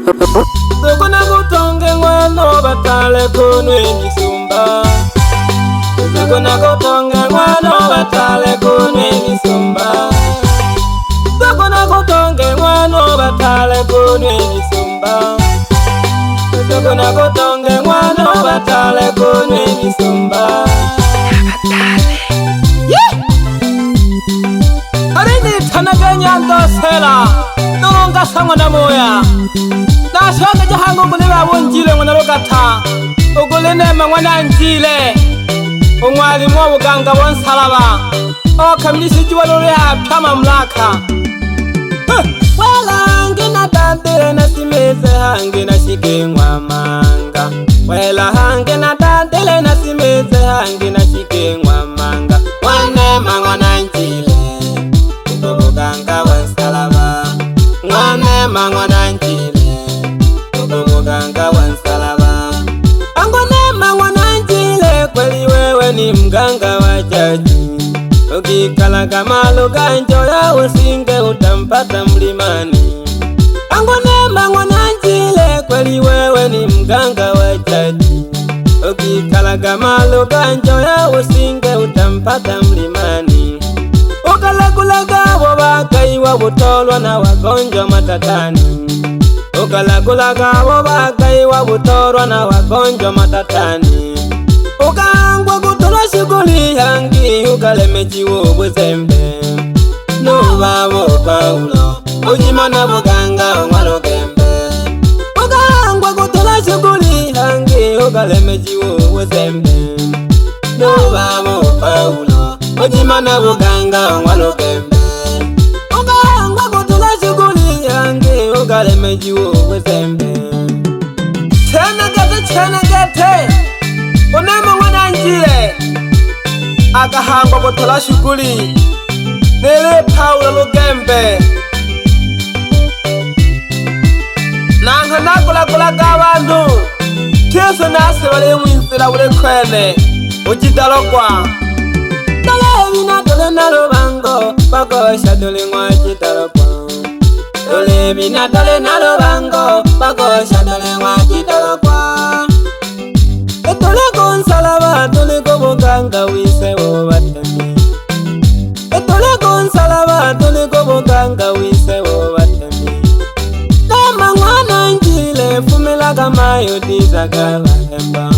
Sokona kutonge ngwano batale kunwe nisumba. Sokona kutonge ngwano batale kunwe nisumba. Sokona kutonge ngwano batale kunwe nisumba. Sokona kutonge ngwano batale kunwe nisumba. Tanaga Nyanda Osela nonga sangwa na moya na shoga jahango kuleba bonjile ngwana lokata ogole neema ngwana njile omwalimu obuganga bonsalaba okamilisi jiwalole apya mamlaka wala ngina tandile na simeze hange na shikengwa manga wala hange na tandile na simeze hange na shikengwa manga neema ngwana njile Muganga wansalaba neema ngwana njile muganga wansalaba neema ngwana njile kweli wewe ni mganga wa jadi ukikala kama luganjo ya usinge utampata mlimani neema ngwana njile kweli wewe ni mganga wa jadi ukikala kama luganjo ya usinge utampata mlimani Ukalagulaga wabakaiwa butolwa na wagonjwa matatani Ukalagulaga wabakaiwa butolwa na wagonjwa matatani Ukangwa kutolwa shughuli hangi ukalemejiwo buzembe Nubabo Paulo ujimana buganga ngwarogembe Ukangwa kutolwa shughuli hangi ukalemejiwo buzembe Nubabo Paulo ujimana buganga ngwalogembe Ugangwa kutula shughuli yange ukalemejiwo buzembe Chenegete Neema ngwana njile Akahangwa kutula shughuli Nele Paulo lugembe Nanga nakulagulaga abantu Tieso nase wale mwinsila ule kwene Ujidalokwa Dolebina dole na lubango Bakosha dole ngwa chitalokwa Dolebina dole na lubango Bakosha dole ngwa chitalokwa Etole konsalaba Tole kubuganga wise wobatemi Etole konsalaba Tole kubuganga wise wobatemi Neema ngwana njile Fumila kama yotizaga bahemba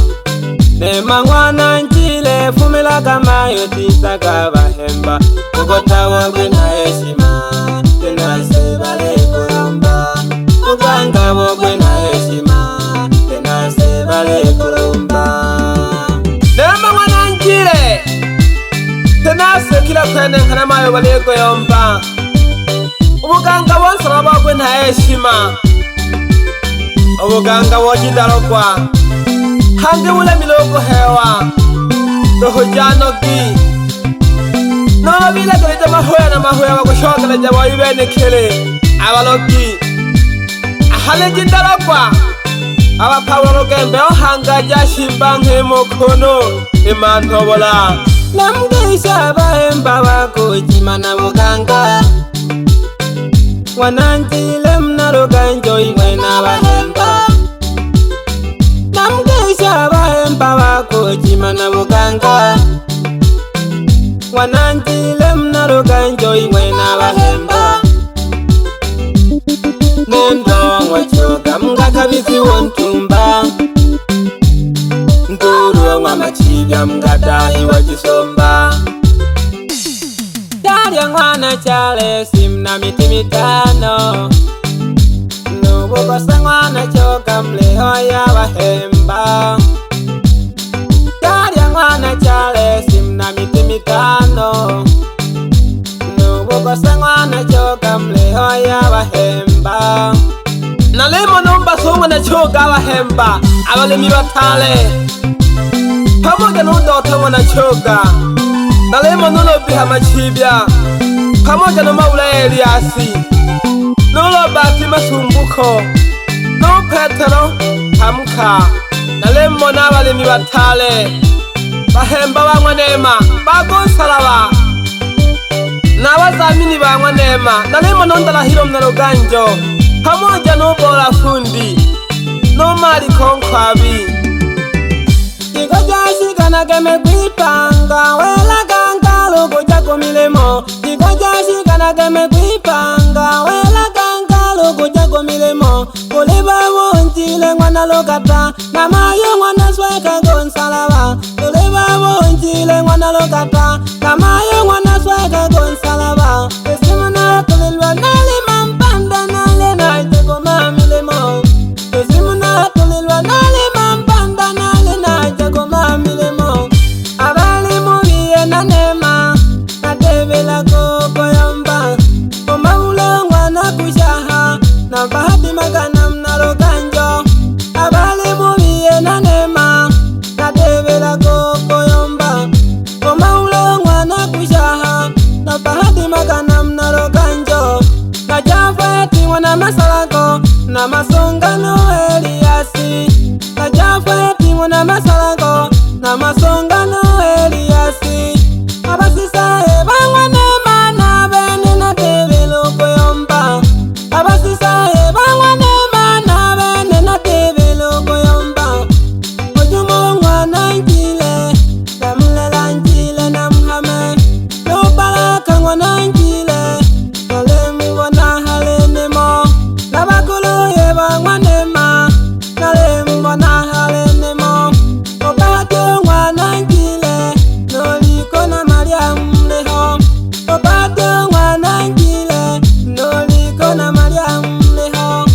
Neema ngwana njile Fumila kama yotizaga bahemba Ugotawa gwena heshima Tena sebale kurumba Uganga wogwena heshima Tena sebale kurumba Neema ngwana njile Tena sekila kwene nkana mayo balego yomba Ubuganga wonsalaba gwena heshima Ubuganga wojidalokwa Hange wula miloko hewa Doho jano ki Nono bila keleja mahoya na mahoya Wakushoka na jawa yubene kele Awaloki Ahale jindalokwa Awa Paulo lugembe Ohanga jashimba ngemo kono Imantobola Namgeisha bahemba wako Jimana muganga Wananjile mna luganjo Iwena bahemba Namgeisha bahemba wako Jimana muganga Wananjile mna luganjo Iwena bahemba Nendo mwachoka mga kabisi wontumba Nduru wa machibya mga dahi wajisomba Darya ngwana chale simna miti mitano Nubukosa ngwana choka mleho ya bahemba Darya ngwana chale simna miti mitano Nubukosa ngwana choka mleho ya bahemba Nalemo nomba songa na choka bahemba Abalemi batale Pamoja nudoto mwana choka Nalemo nulo biha machibya Pamoja na maula Eliasi Nulo bati masumbuko No Petero Hamka Nalemo nabalemi batale Bahemba bangwa neema Bagonsalaba Nabazamini bangwa neema Nalemo nondala hilo mnaluganjo Pamoja nubola fundi mali konkwabi Jikojashikana keme kuipanga wela kankalo kujako milemo Jikojashikana keme kuipanga wela kankalo kujako milemo Kuliba wonjile ngwana lokata na mayo ngwana sweka gonsalaba Kuliba wonjile ngwana lokata na mayo ngwana sweka gonsalaba Esimuna tulilwa nali mampanda nale na jeko mamilemo Esimuna tulilwa nali mampanda nale na jeko mamilemo Abali mubiye na neema na tebela koko yamba Omaulo ngwana kushaha na bahati magana mnalo kanjo Abali mubiye na neema na tebela koko yamba Omaulo ngwana kushaha na bahati magana mnalo kanjo Na jafeti mwana masalako na masongano Eliasi Na jafeti mwana masalako na masongano Eliasi Abasisa eba ngwanema na bene na tebelo koyomba Abasisa eba ngwanema na bene na tebelo koyomba Ojumo ngwana njile na mlela njile na mhame Lopalaka ngwana njile Nalemu wana halenemo Nabakulu yeba ngwanema Nalemu wana halenemo Opatyo ngwana njile Noliko na Mariamu leho Opatyo ngwana njile Noliko na Mariamu leho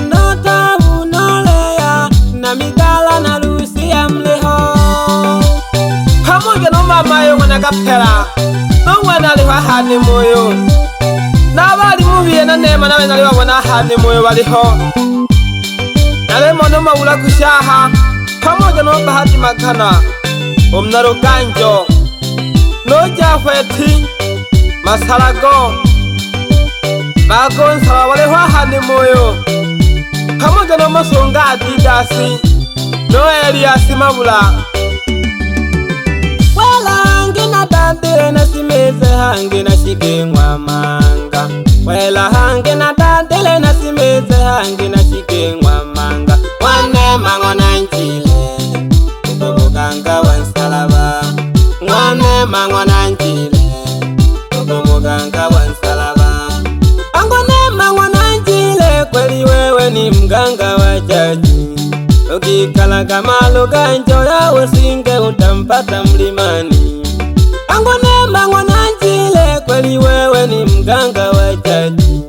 Notabu noleya Na Migala na Lucia mleho Pamoja no mama yo ngwana kapela No ngwana aliho hane moyo Nabali mubiye na neema nawe nali wabona hane moyo baliho Nalemo no maula kushaha Pamoja no bahati magana Omnaro ganjo No jafeti Masalago Bagonsa waleho hane moyo Pamoja no masonga adidasi No Eliasi mabula Wela hangi na dandile na simeze hangi na shike manga Wela hangi na dandile na simeze hangi na shike manga Wanema ngwana njile Ubomuganga wansalaba Wanema ngwana njile Ubomuganga wansalaba Angonema ngwana njile kweli wewe ni mganga wa jaji Ukikala kama luganjo ya usinge utampata mlimani Angonema ngwana njile kweli wewe ni mganga wa jaji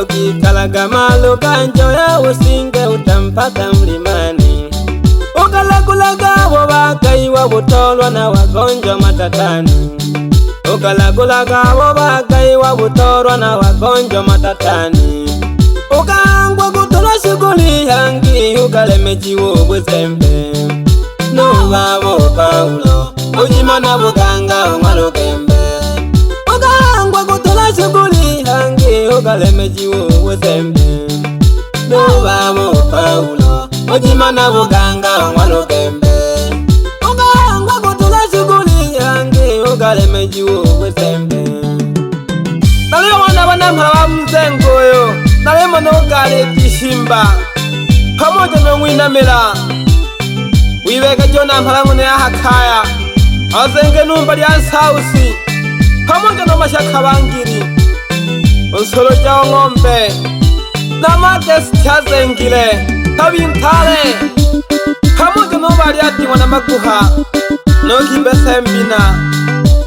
Ukikala kama luganjo ya usinge utampata mlimani Ukalagulaga wabakaiwa butolwa na wagonjwa matatani Ukalagulaga wabakaiwa butolwa na wagonjwa matatani Ukangwa kutola shughuli hangi ukalemejiwo bwezembe Nubabo Paulo ujimana buganga umwalugembe Ukangwa kutola shughuli hangi ukalemejiwo bwezembe Nubabo Paulo ujimana buganga umwalugembe Ukangwa kutola shughuli hangi ukalemejiwo bwezembe Nalio wana mpala wa mzengoyo Nalemo no gale kishimba Pamoja no mwinamela Wibeka jona mpala ngune ya hakaya Azenge numba lya nsausi Pamoja no mashaka bangiri Unsolo jao ngombe Na mages chazengile Tabintale Pamoja no bali atimwa na maguha No kimbese mbina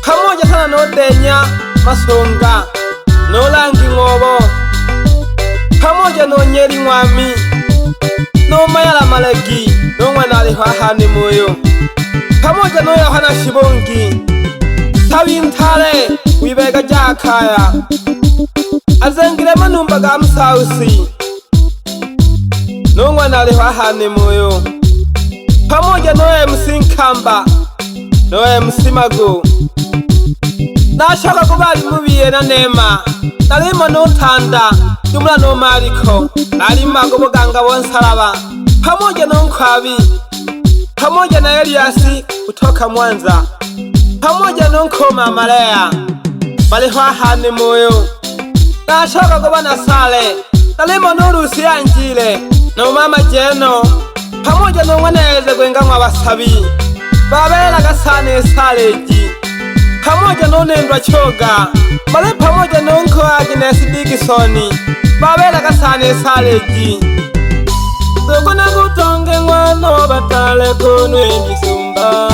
Pamoja sana no denya masonga No langi ngobo Pamoja no nyeri mwami No mayala malagi No mwana aliho hane moyo Pamoja no Yohana Shibongi Tabintale wibega jakaya Azengile manumba ga msausi No mwana aliho hane moyo Pamoja no Msinkamba No Msimago Nashaka kubali mubiye na neema Nalimo no tanda Jumla no mariko Nalimago buganga wonsalaba Pamoja no nkwabi Pamoja na Eliasi kutoka Mwanza Pamoja no nkoma Malaya Baliho hane moyo Nashaka kubana sale Nalimo no Lucia njile No mama Jeno pamoja n'umwaneze gwenga mw'abasabi baberaga sane saleji pamoja n'unendwa choga bale pamoja n'unko Agnes Dickson baberaga sane saleji Sokona kutonge ngwano batale kunwe misumba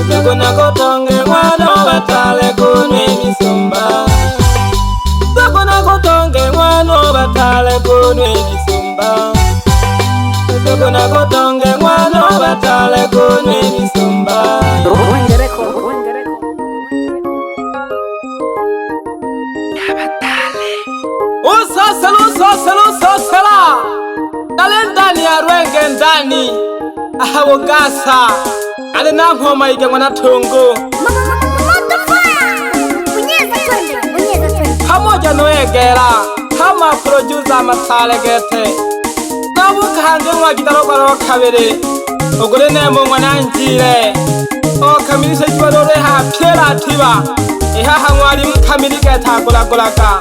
Sokona kutonge ngwano batale kunwe misumba Sokona kutonge ngwano batale kunwe misumba Sokona kutonge ngwano batale kunwe misumba Usosela Dale ndani ya rwenge ndani ahabogasa ale na nkoma igengwa na tungu pamoja noegera kama producer Matalegete nabuka hange ngwa gitarogaro kabiri ogore nembo mwananjire o kamirise kibarore ha pyera tiba ihaha mwalimu Kamirigete agolagolaga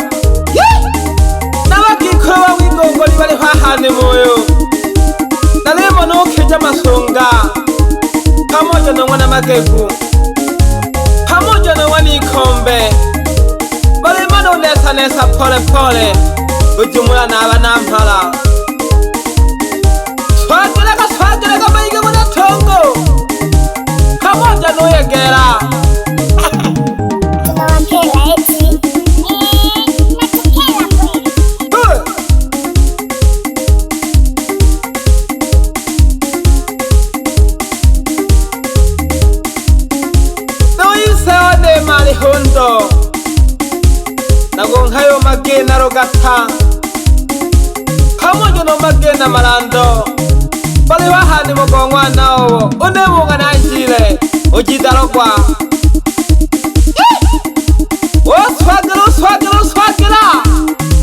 nabagikora w'ingongoli bari hahane moyo nalemo nokeja masonga pamoja na mwana magegu pamoja na wani ikombe bari mano nesa pole pole ujumula na abanampala swagiraga bayige muna tongo pamoja noyegera Hondo nagonkayo magena rogata pamoja no magena marando bali wahani mugongwa nawo unebunga nanjile ujidarogwa swagila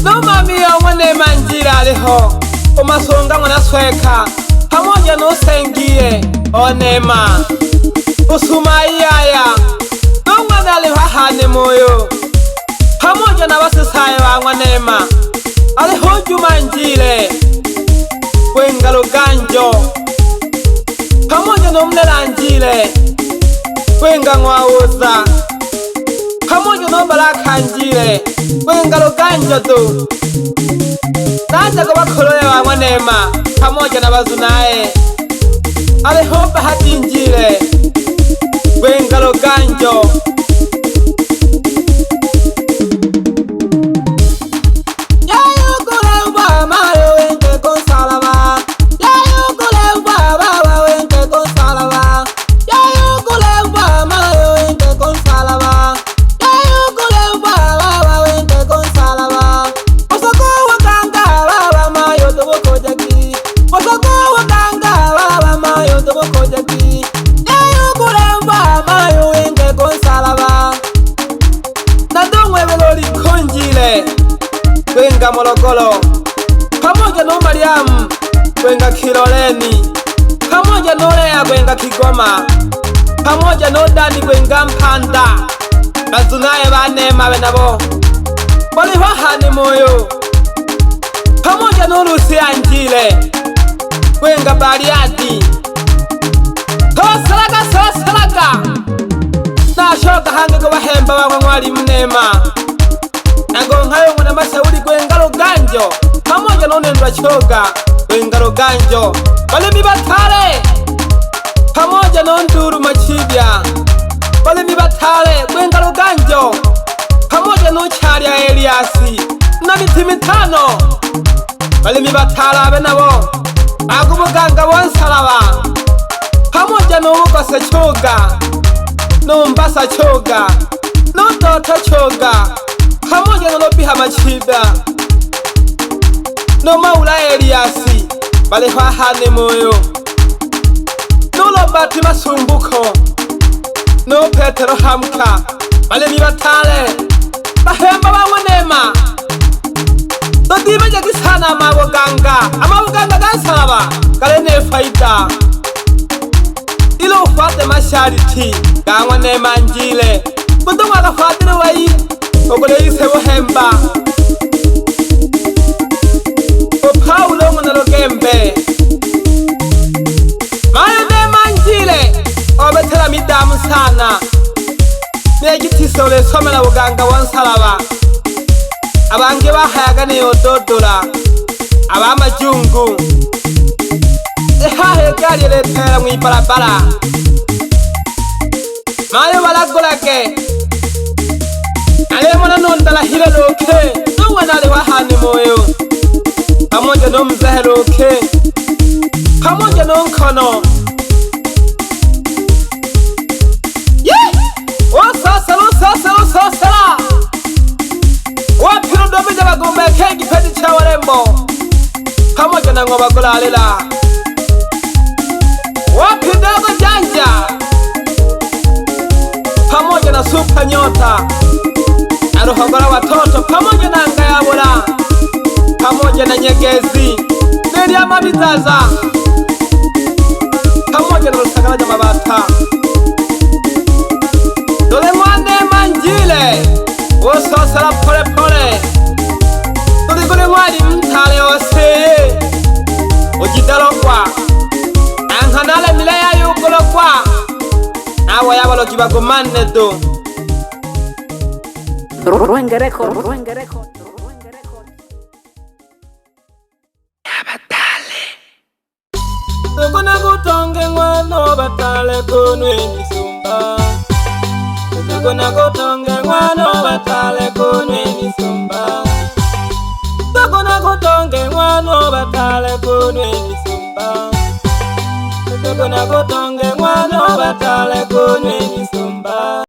no mami ya mwane manjira aliho umasonga mwana sweka pamoja no sengie onema usumaiyaya Nali hahane moyo pamoja na basisaye bangwa neema ali hoju manjile wengalo ganjo pamoja no mnelanjile wenga ngwauza pamoja no baraka njile wengalo ganjo tu naja ko bakoloye bangwa neema pamoja na bazunaye ali hoba hatinjile wengalo ganjo Wenga Morogoro pamoja no Mariamu wenga Kiloleni pamoja no Lea wenga Kigoma pamoja no Dani wenga Mpanda bazunaye banema benabo bali hahane moyo pamoja no Lusi Anjile wenga Bariadi Osela nashoka hange ko bahemba bamwe mwalimu Neema nagonkayo mwana mashauri gwengalo ganjo pamoja n'unendwa choga gwengalo ganjo balimi batale pamoja n'onduru machibya balimi batale gwengalo ganjo pamoja n'ucyari ya Eliasi na biti mitano balimi batale abe nabo agubuganga bonsaraba pamoja n'ubugose choga n'umbasa choga n'udoto choga pamoja no lopiha machiba no maula Eliasi bale hahane moyo no lobati masumbuko no Petero hamka bale ni batale bahemba bangwa neema dodiba jagisana amabuganga gansaba kale ne faida ilo ufate mashariti gangwa neema njile kundumwa gafatire wayi ogole yisebo hemba o Paulo mwana logembe Iye gitise uresomera buganga wonsaraba abange bahayaga niyododola abamajungu ehahe gari retera mwibarabara mayo baragorage alemo nanondala hile loke nuwe nale wahane moyo pamoja no mzehe loke pamoja no nkono Osela wapiro ndobe jabagombe kegi pedi cha warembo pamoja na ngoba golalela wapidogo janja pamoja na super nyota arohogora watoto pamoja na ngayabura pamoja na nyegezi neli ya mabizaza pamoja na rusagara jamabata dole neema njile Osela pole pole tuligule mwalimu tale oseye ujidalokwa ankanale mileya yugolokwa nawe yabaloki bagomane do Ruenge record Tukuna kutonge ngwano batale kunweni sumba Tukuna kutonge ngwano batale kunweni sumba Tukuna kutonge ngwano batale kunweni sumba Tukuna kutonge ngwano batale kunweni sumba